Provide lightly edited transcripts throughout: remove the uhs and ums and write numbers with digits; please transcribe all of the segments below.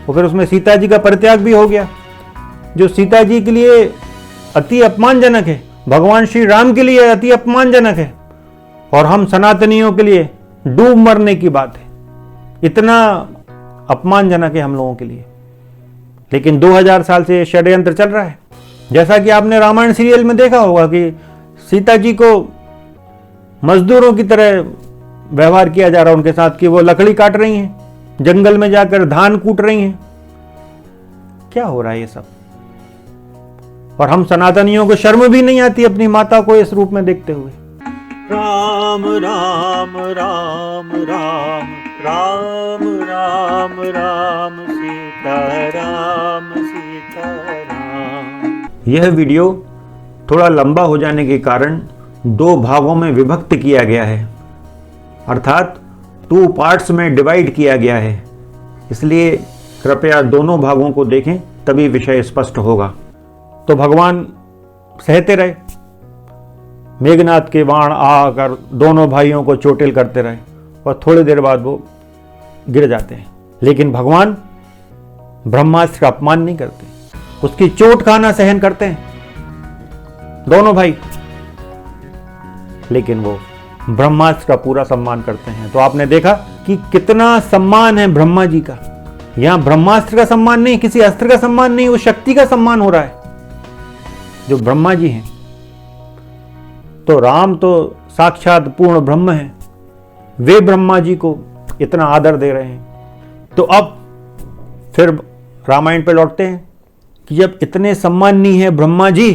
और फिर उसमें सीता जी का परित्याग भी हो गया, जो सीता जी के लिए अति अपमानजनक है, भगवान श्री राम के लिए अति अपमानजनक है, और हम सनातनियों के लिए डूब मरने की बात है। इतना अपमानजनक है हम लोगों के लिए। लेकिन 2000 साल से षड्यंत्र चल रहा है। जैसा कि आपने रामायण सीरियल में देखा होगा कि सीता जी को मजदूरों की तरह व्यवहार किया जा रहा है उनके साथ, कि वो लकड़ी काट रही हैं, जंगल में जाकर धान कूट रही हैं। क्या हो रहा है ये सब? और हम सनातनियों को शर्म भी नहीं आती अपनी माता को इस रूप में देखते हुए। राम राम राम राम राम राम राम सीता राम सीता राम। यह वीडियो थोड़ा लंबा हो जाने के कारण 2 भागों में विभक्त किया गया है, अर्थात 2 पार्ट्स में डिवाइड किया गया है। इसलिए कृपया दोनों भागों को देखें, तभी विषय स्पष्ट होगा। तो भगवान सहते रहे, मेघनाथ के बाण आकर दोनों भाइयों को चोटिल करते रहे, और थोड़ी देर बाद वो गिर जाते हैं। लेकिन भगवान ब्रह्मास्त्र का अपमान नहीं करते, उसकी चोट खाना सहन करते हैं दोनों भाई, लेकिन वो ब्रह्मास्त्र का पूरा सम्मान करते हैं। तो आपने देखा कि कितना सम्मान है ब्रह्मा जी का। यहां ब्रह्मास्त्र का सम्मान नहीं, किसी अस्त्र का सम्मान नहीं, वो शक्ति का सम्मान हो रहा है जो ब्रह्मा जी हैं। तो राम तो साक्षात पूर्ण ब्रह्म है, वे ब्रह्मा जी को इतना आदर दे रहे हैं। तो अब फिर रामायण पे लौटते हैं कि जब इतने सम्माननीय है ब्रह्मा जी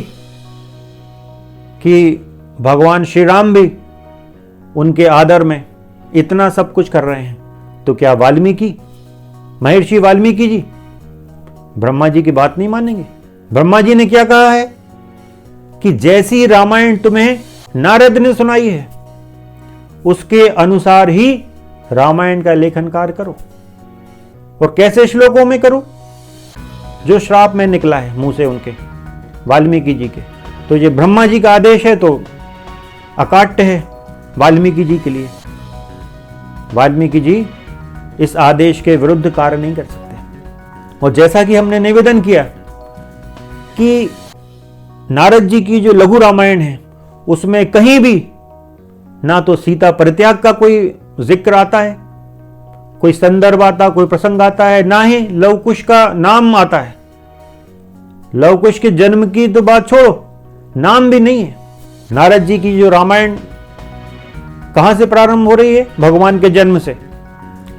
कि भगवान श्री राम भी उनके आदर में इतना सब कुछ कर रहे हैं, तो क्या वाल्मीकि, महर्षि वाल्मीकि जी ब्रह्मा जी की बात नहीं मानेंगे? ब्रह्मा जी ने क्या कहा है कि जैसी रामायण तुम्हें नारद ने सुनाई है उसके अनुसार ही रामायण का लेखन कार्य करो। और कैसे श्लोकों में करो? जो श्राप में निकला है मुंह से उनके, वाल्मीकि जी के। तो ये ब्रह्मा जी का आदेश है तो अकाट्य है वाल्मीकि जी के लिए। वाल्मीकि जी इस आदेश के विरुद्ध कार्य नहीं कर सकते। और जैसा कि हमने निवेदन किया कि नारद जी की जो लघु रामायण है उसमें कहीं भी ना तो सीता परित्याग का कोई जिक्र आता है, कोई संदर्भ आता, कोई प्रसंग आता है, ना ही लव कुश का नाम आता है। लव कुश के जन्म की तो बात छोड़ो, नाम भी नहीं है। नारद जी की जो रामायण कहां से प्रारंभ हो रही है? भगवान के जन्म से।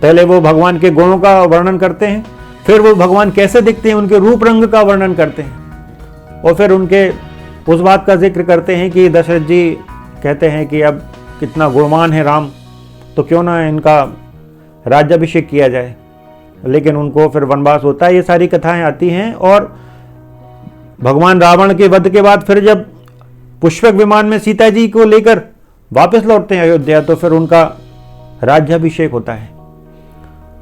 पहले वो भगवान के गुणों का वर्णन करते हैं, फिर वो भगवान कैसे दिखते हैं उनके रूप रंग का वर्णन करते हैं, और फिर उनके उस बात का जिक्र करते हैं कि दशरथ जी कहते हैं कि अब कितना गुणवान है राम, तो क्यों ना इनका राज्याभिषेक किया जाए। लेकिन उनको फिर वनवास होता है। ये सारी कथाएं आती हैं। और भगवान रावण के वध के बाद फिर जब पुष्पक विमान में सीता जी को लेकर वापस लौटते हैं अयोध्या, तो फिर उनका राज्याभिषेक होता है।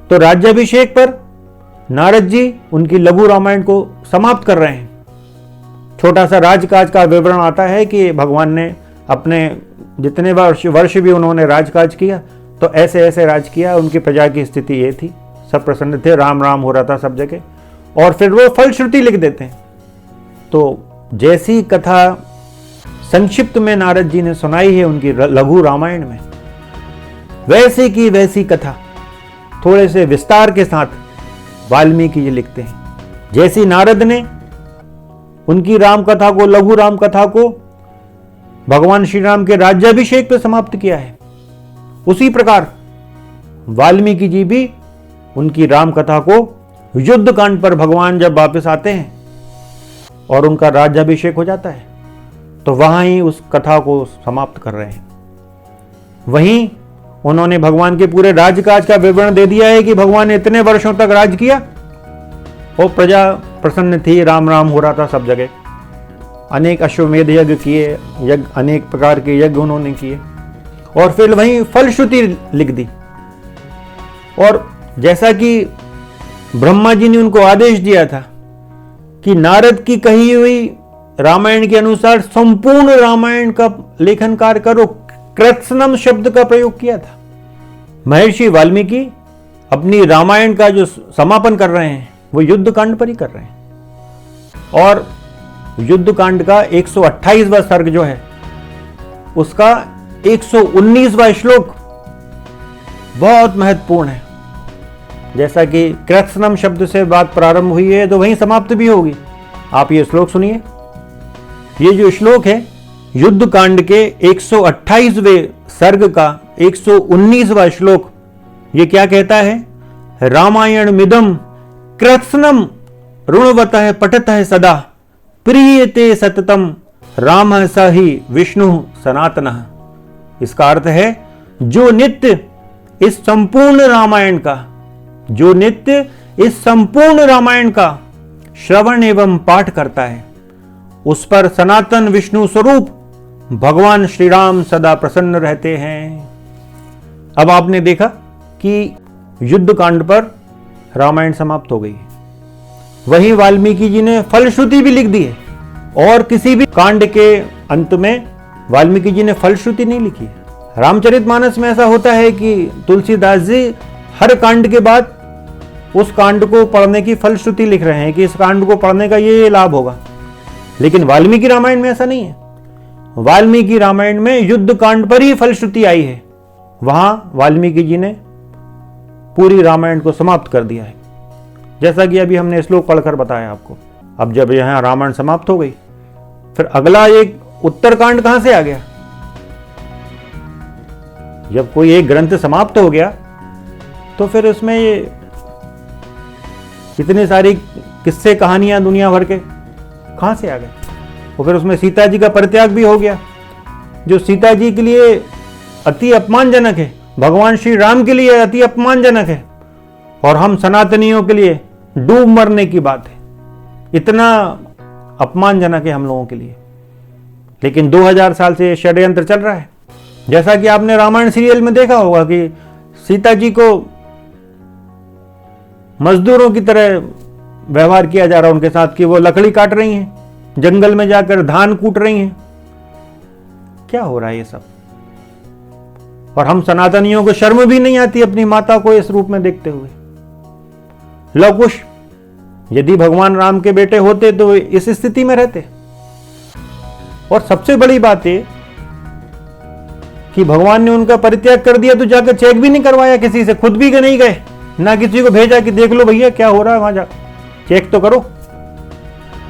तो राज्याभिषेक पर नारद जी उनकी लघु रामायण को समाप्त कर रहे हैं। छोटा सा राजकाज का विवरण आता है कि भगवान ने अपने जितने वर्ष भी उन्होंने राजकाज किया तो ऐसे ऐसे राज किया, उनकी प्रजा की स्थिति ये थी, सब प्रसन्न थे, राम राम हो रहा था सब जगह। और फिर वो फलश्रुति लिख देते हैं। तो जैसी कथा संक्षिप्त में नारद जी ने सुनाई है उनकी लघु रामायण में, वैसे की वैसी कथा थोड़े से विस्तार के साथ वाल्मीकि जी लिखते हैं। जैसी नारद ने उनकी राम कथा को, लघु राम कथा को भगवान श्री राम के राज्याभिषेक पर समाप्त किया है, उसी प्रकार वाल्मीकि जी भी उनकी राम कथा को युद्ध कांड पर भगवान जब वापस आते हैं और उनका राज्याभिषेक हो जाता है तो वहां ही उस कथा को समाप्त कर रहे हैं। वहीं उन्होंने भगवान के पूरे राजकाज का विवरण दे दिया है कि भगवान ने इतने वर्षों तक राज किया और प्रजा प्रसन्न थी, राम राम हो रहा था सब जगह। अनेक अश्वमेध यज्ञ किए, अनेक प्रकार के यज्ञ उन्होंने किए, और फिर वहीं फलश्रुति लिख दी। और जैसा कि ब्रह्मा जी ने उनको आदेश दिया था कि नारद की कही हुई रामायण के अनुसार संपूर्ण रामायण का लेखन कार्य करो, कृत्स्नम शब्द का प्रयोग किया था। महर्षि वाल्मीकि अपनी रामायण का जो समापन कर रहे हैं वो युद्ध कांड पर ही कर रहे हैं। और युद्ध कांड का 128वां सर्ग जो है उसका 119वां श्लोक बहुत महत्वपूर्ण है। जैसा कि कृत्स्नम शब्द से बात प्रारंभ हुई है तो वहीं समाप्त भी होगी। आप ये श्लोक सुनिए। ये जो श्लोक है युद्ध कांड के 128वें सर्ग का 119वां श्लोक, ये क्या कहता है? रामायण मिदम कृत्स्नम ऋणवतः पठतः सदा प्रीयते सततम राम स ही विष्णु सनातनः। इसका अर्थ है जो नित्य इस संपूर्ण रामायण का श्रवण एवं पाठ करता है उस पर सनातन विष्णु स्वरूप भगवान श्री राम सदा प्रसन्न रहते हैं। अब आपने देखा कि युद्ध कांड पर रामायण समाप्त हो गई है। वहीं वाल्मीकि जी ने फलश्रुति भी लिख दी है, और किसी भी कांड के अंत में वाल्मीकि जी ने फलश्रुति नहीं लिखी है। रामचरितमानस में ऐसा होता है कि तुलसीदास जी हर कांड के बाद उस कांड को पढ़ने की फलश्रुति लिख रहे हैं कि इस कांड को पढ़ने का ये लाभ होगा। लेकिन वाल्मीकि रामायण में ऐसा नहीं है। वाल्मीकि रामायण में युद्ध कांड पर ही फलश्रुति आई है। वहां वाल्मीकि जी ने पूरी रामायण को समाप्त कर दिया है, जैसा कि अभी हमने श्लोक पढ़कर बताया आपको। अब जब यहां रामायण समाप्त हो गई, फिर अगला एक उत्तरकांड कहां से आ गया? जब कोई एक ग्रंथ समाप्त हो गया तो फिर उसमें ये इतनी सारी किस्से कहानियां दुनिया भर के कहां से आ गए? और फिर उसमें सीता जी का परित्याग भी हो गया, जो सीता जी के लिए अति अपमानजनक है, भगवान श्री राम के लिए अति अपमानजनक है, और हम सनातनियों के लिए डूब मरने की बात है। इतना अपमानजनक है हम लोगों के लिए। लेकिन 2000 साल से षड्यंत्र चल रहा है। जैसा कि आपने रामायण सीरियल में देखा होगा कि सीता जी को मजदूरों की तरह व्यवहार किया जा रहा है उनके साथ, कि वो लकड़ी काट रही हैं, जंगल में जाकर धान कूट रही हैं। क्या हो रहा है ये सब? और हम सनातनियों को शर्म भी नहीं आती अपनी माता को इस रूप में देखते हुए। लव कुश यदि भगवान राम के बेटे होते तो इस स्थिति में रहते। और सबसे बड़ी बात है कि भगवान ने उनका परित्याग कर दिया तो जाकर चेक भी नहीं करवाया किसी से, खुद भी नहीं गए, ना किसी को भेजा कि देख लो भैया क्या हो रहा है, वहां जा चेक तो करो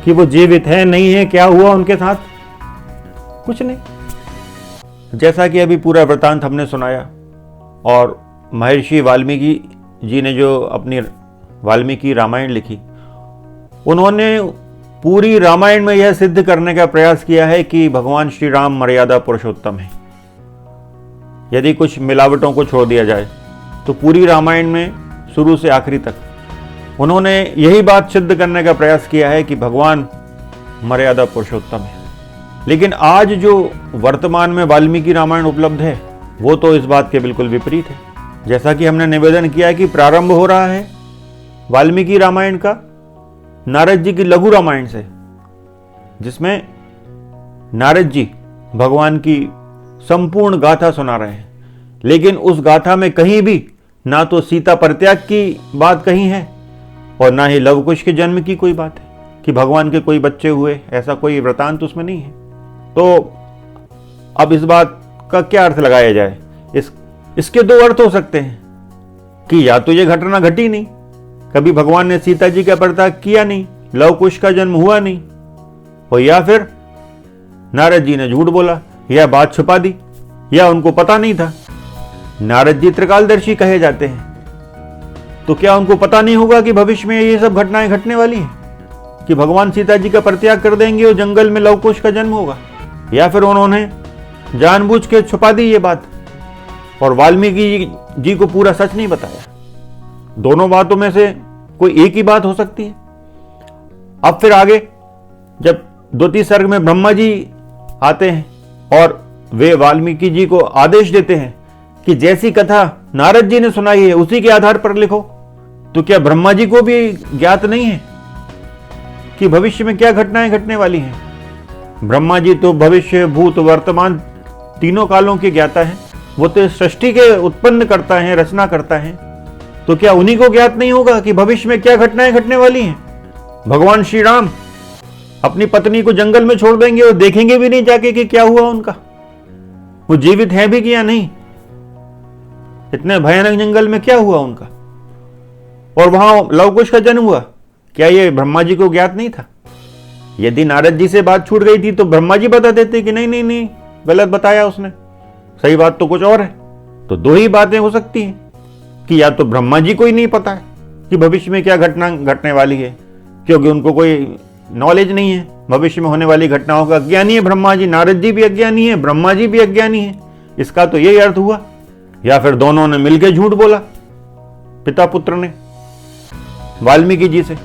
कि वो जीवित है नहीं है, क्या हुआ उनके साथ, कुछ नहीं। जैसा कि अभी पूरा वृतांत हमने सुनाया, और महर्षि वाल्मीकि जी ने जो अपनी वाल्मीकि रामायण लिखी, उन्होंने पूरी रामायण में यह सिद्ध करने का प्रयास किया है कि भगवान श्री राम मर्यादा पुरुषोत्तम है। यदि कुछ मिलावटों को छोड़ दिया जाए तो पूरी रामायण में शुरू से आखिरी तक उन्होंने यही बात सिद्ध करने का प्रयास किया है कि भगवान मर्यादा पुरुषोत्तम है। लेकिन आज जो वर्तमान में वाल्मीकि रामायण उपलब्ध है वो तो इस बात के बिल्कुल विपरीत है। जैसा कि हमने निवेदन किया कि प्रारंभ हो रहा है वाल्मीकि रामायण का नारद जी की लघु रामायण से, जिसमें नारद जी भगवान की संपूर्ण गाथा सुना रहे हैं। लेकिन उस गाथा में कहीं भी ना तो सीता परित्याग की बात कही है और ना ही लव कुश के जन्म की कोई बात है कि भगवान के कोई बच्चे हुए, ऐसा कोई वृतांत उसमें नहीं है। तो अब इस बात का क्या अर्थ लगाया जाए? इसके दो अर्थ हो सकते हैं कि या तो ये घटना घटी नहीं, कभी भगवान ने सीता जी का परित्याग किया नहीं, लव कुश का जन्म हुआ नहीं, और या फिर नारद जी ने झूठ बोला या बात छुपा दी या उनको पता नहीं था। नारद जी त्रिकालदर्शी कहे जाते हैं, तो क्या उनको पता नहीं होगा कि भविष्य में ये सब घटनाएं घटने वाली हैं, कि भगवान सीता जी का परित्याग कर देंगे और जंगल में लव कुश का जन्म होगा? या फिर उन्होंने जानबूझ के छुपा दी ये बात और वाल्मीकि जी को पूरा सच नहीं बताया? दोनों बातों में से कोई एक ही बात हो सकती है। अब फिर आगे जब 2-3 सर्ग में ब्रह्मा जी आते हैं और वे वाल्मीकि जी को आदेश देते हैं कि जैसी कथा नारद जी ने सुनाई है उसी के आधार पर लिखो, तो क्या ब्रह्मा जी को भी ज्ञात नहीं है कि भविष्य में क्या घटनाएं घटने वाली हैं? ब्रह्मा जी तो भविष्य भूत वर्तमान तीनों कालों के ज्ञाता हैं। वो तो सृष्टि के उत्पन्न करता है, रचना करता है। तो क्या उन्हीं को ज्ञात नहीं होगा कि भविष्य में क्या घटनाएं घटने वाली हैं? भगवान श्री राम अपनी पत्नी को जंगल में छोड़ देंगे और देखेंगे भी नहीं जाके कि क्या हुआ उनका, वो जीवित है भी कि या नहीं, इतने भयानक जंगल में क्या हुआ उनका, और वहां लवकुश का जन्म हुआ। क्या ये ब्रह्मा जी को ज्ञात नहीं था? यदि नारद जी से बात छूट गई थी तो ब्रह्मा जी बता देते कि नहीं नहीं नहीं, गलत बताया उसने, सही बात तो कुछ और है। तो दो ही बातें हो सकती हैं कि या तो ब्रह्मा जी को ही नहीं पता है कि भविष्य में क्या घटना घटने वाली है, क्योंकि उनको कोई नॉलेज नहीं है भविष्य में होने वाली घटनाओं का, अज्ञानी है ब्रह्मा जी, नारद जी भी अज्ञानी है, ब्रह्मा जी भी अज्ञानी है, इसका तो यही अर्थ हुआ। या फिर दोनों ने मिलकर झूठ बोला, पिता पुत्र ने वाल्मीकि जी से।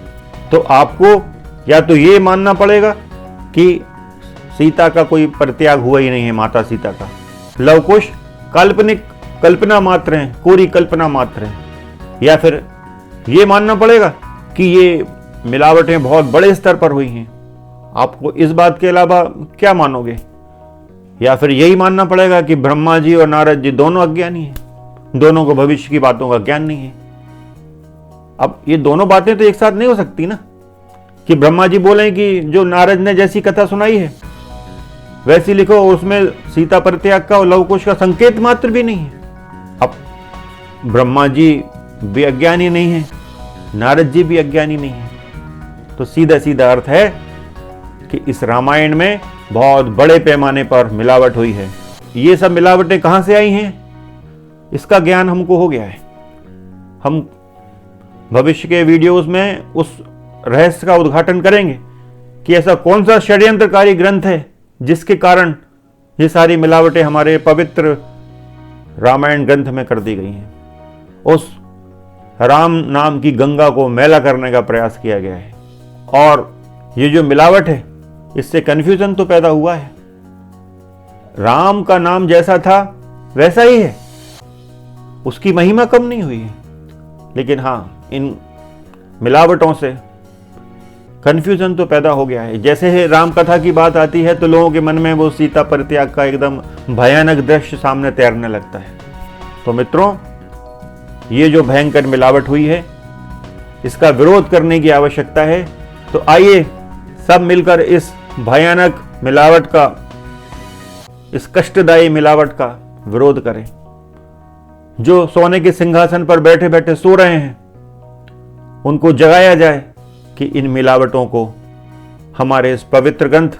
तो आपको या तो ये मानना पड़ेगा कि सीता का कोई परित्याग हुआ ही नहीं है, माता सीता का, लवकुश काल्पनिक कल्पना मात्र है, कोरी कल्पना मात्र है, या फिर ये मानना पड़ेगा कि ये मिलावटें बहुत बड़े स्तर पर हुई हैं। आपको इस बात के अलावा क्या मानोगे? या फिर यही मानना पड़ेगा कि ब्रह्मा जी और नारद जी दोनों अज्ञानी हैं, दोनों को भविष्य की बातों का ज्ञान नहीं है। अब ये दोनों बातें तो एक साथ नहीं हो सकती ना, कि ब्रह्मा जी बोले कि जो नारद ने जैसी कथा सुनाई है वैसी लिखो, उसमें सीता परित्याग का और लवकुश का संकेत मात्र भी नहीं है। अब ब्रह्मा जी भी अज्ञानी नहीं है, नारद जी भी अज्ञानी नहीं है, तो सीधा सीधा अर्थ है कि इस रामायण में बहुत बड़े पैमाने पर मिलावट हुई है। ये सब मिलावटें कहां से आई हैं, इसका ज्ञान हमको हो गया है। हम भविष्य के वीडियोस में उस रहस्य का उद्घाटन करेंगे कि ऐसा कौन सा षड्यंत्रकारी ग्रंथ है जिसके कारण ये सारी मिलावटें हमारे पवित्र रामायण ग्रंथ में कर दी गई हैं। उस राम नाम की गंगा को मैला करने का प्रयास किया गया है, और ये जो मिलावट है इससे कन्फ्यूजन तो पैदा हुआ है। राम का नाम जैसा था वैसा ही है, उसकी महिमा कम नहीं हुई है, लेकिन हाँ, इन मिलावटों से कन्फ्यूजन तो पैदा हो गया है। जैसे ही राम कथा की बात आती है तो लोगों के मन में वो सीता परित्याग का एकदम भयानक दृश्य सामने तैरने लगता है। तो मित्रों, ये जो भयंकर मिलावट हुई है इसका विरोध करने की आवश्यकता है। तो आइए सब मिलकर इस भयानक मिलावट का, इस कष्टदायी मिलावट का विरोध करें। जो सोने के सिंहासन पर बैठे बैठे सो रहे हैं उनको जगाया जाए कि इन मिलावटों को हमारे इस पवित्र ग्रंथ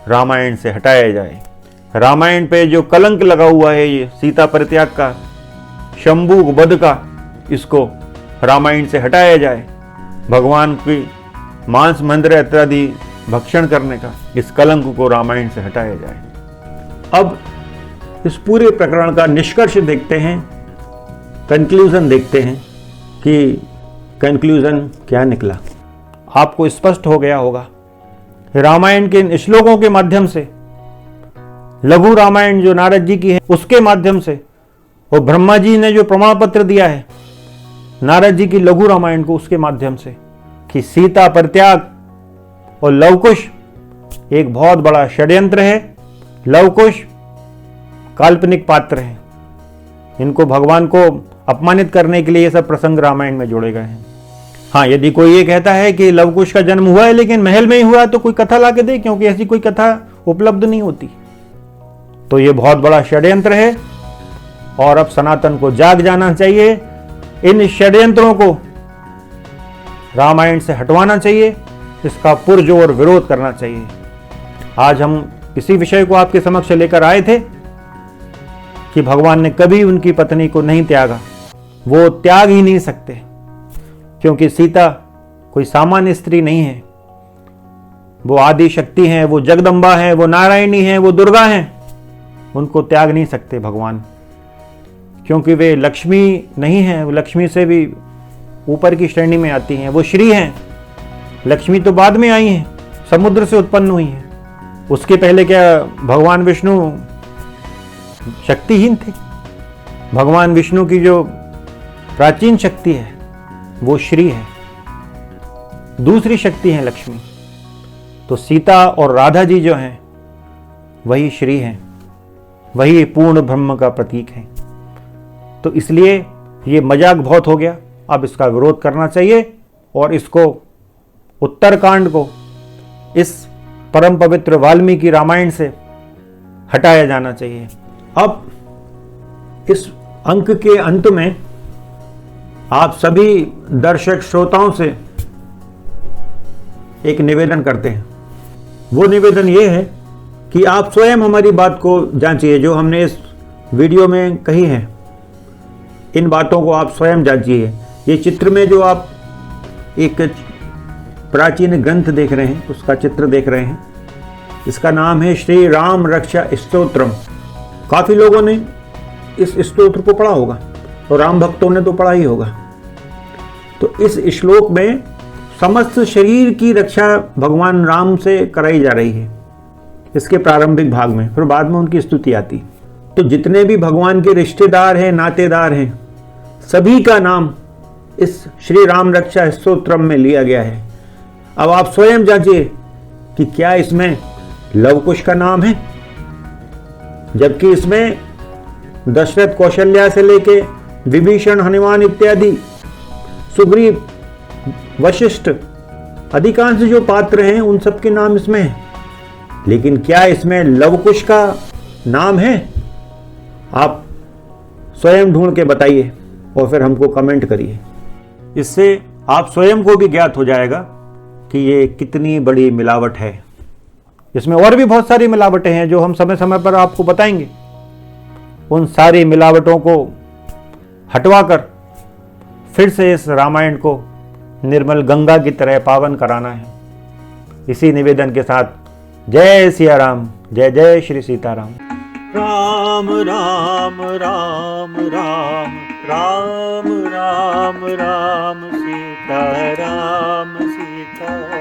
रामायण से हटाया जाए। रामायण पे जो कलंक लगा हुआ है, ये सीता परित्याग का, शंभू वध का, इसको रामायण से हटाया जाए। भगवान की मांस मंदिर इत्यादि भक्षण करने का इस कलंक को रामायण से हटाया जाए। अब इस पूरे प्रकरण का निष्कर्ष देखते हैं, कंक्लूजन देखते हैं कि कंक्लूजन क्या निकला। आपको स्पष्ट हो गया होगा रामायण के इन श्लोकों के माध्यम से, लघु रामायण जो नारद जी की है उसके माध्यम से, और ब्रह्मा जी ने जो प्रमाण पत्र दिया है नारद जी की लघु रामायण को, उसके माध्यम से, कि सीता परित्याग और लवकुश एक बहुत बड़ा षड्यंत्र है। लवकुश काल्पनिक पात्र है, इनको भगवान को अपमानित करने के लिए ये सब प्रसंग रामायण में जोड़े गए हैं। हाँ, यदि कोई ये कहता है कि लवकुश का जन्म हुआ है लेकिन महल में ही हुआ है तो कोई कथा ला के दे, क्योंकि ऐसी कोई कथा उपलब्ध नहीं होती। तो ये बहुत बड़ा षड्यंत्र है और अब सनातन को जाग जाना चाहिए, इन षड्यंत्रों को रामायण से हटवाना चाहिए, इसका पुरजोर विरोध करना चाहिए। आज हम इसी विषय को आपके समक्ष लेकर आए थे कि भगवान ने कभी उनकी पत्नी को नहीं त्यागा, वो त्याग ही नहीं सकते, क्योंकि सीता कोई सामान्य स्त्री नहीं है, वो आदि शक्ति हैं, वो जगदम्बा है, वो नारायणी है, वो दुर्गा हैं, उनको त्याग नहीं सकते भगवान, क्योंकि वे लक्ष्मी नहीं हैं, वो लक्ष्मी से भी ऊपर की श्रेणी में आती हैं, वो श्री हैं। लक्ष्मी तो बाद में आई हैं, समुद्र से उत्पन्न हुई हैं, उसके पहले क्या भगवान विष्णु शक्तिहीन थे? भगवान विष्णु की जो प्राचीन शक्ति है वो श्री है, दूसरी शक्ति है लक्ष्मी। तो सीता और राधा जी जो हैं वही श्री हैं, वही पूर्ण ब्रह्म का प्रतीक है। तो इसलिए ये मजाक बहुत हो गया अब इसका विरोध करना चाहिए और इसको, उत्तरकांड को, इस परम पवित्र वाल्मीकि रामायण से हटाया जाना चाहिए। अब इस अंक के अंत में आप सभी दर्शक श्रोताओं से एक निवेदन करते हैं। वो निवेदन ये है कि आप स्वयं हमारी बात को जांचिए, जो हमने इस वीडियो में कही है, इन बातों को आप स्वयं जांचिए। ये चित्र में जो आप एक प्राचीन ग्रंथ देख रहे हैं, उसका चित्र देख रहे हैं, इसका नाम है श्री राम रक्षा स्तोत्रम। काफ़ी लोगों ने इस स्तोत्र को पढ़ा होगा और राम भक्तों ने तो पढ़ा ही होगा। तो इस श्लोक में समस्त शरीर की रक्षा भगवान राम से कराई जा रही है इसके प्रारंभिक भाग में, फिर बाद में उनकी स्तुति आती। तो जितने भी भगवान के रिश्तेदार हैं, नातेदार हैं, सभी का नाम इस श्री राम रक्षा स्तोत्रम में लिया गया है। अब आप स्वयं जांचिए कि क्या इसमें लवकुश का नाम है, जबकि इसमें दशरथ कौशल्या से लेके विभीषण, हनुमान इत्यादि, सुग्रीव, वशिष्ठ, अधिकांश जो पात्र हैं उन सबके नाम इसमें हैं। लेकिन क्या इसमें लवकुश का नाम है? आप स्वयं ढूंढ के बताइए और फिर हमको कमेंट करिए। इससे आप स्वयं को भी ज्ञात हो जाएगा कि ये कितनी बड़ी मिलावट है। इसमें और भी बहुत सारी मिलावटें हैं जो हम समय समय पर आपको बताएंगे। उन सारी मिलावटों को हटवाकर फिर से इस रामायण को निर्मल गंगा की तरह पावन कराना है। इसी निवेदन के साथ जय सिया राम, जय जय श्री सीताराम। राम राम राम राम राम राम राम सीता राम सीता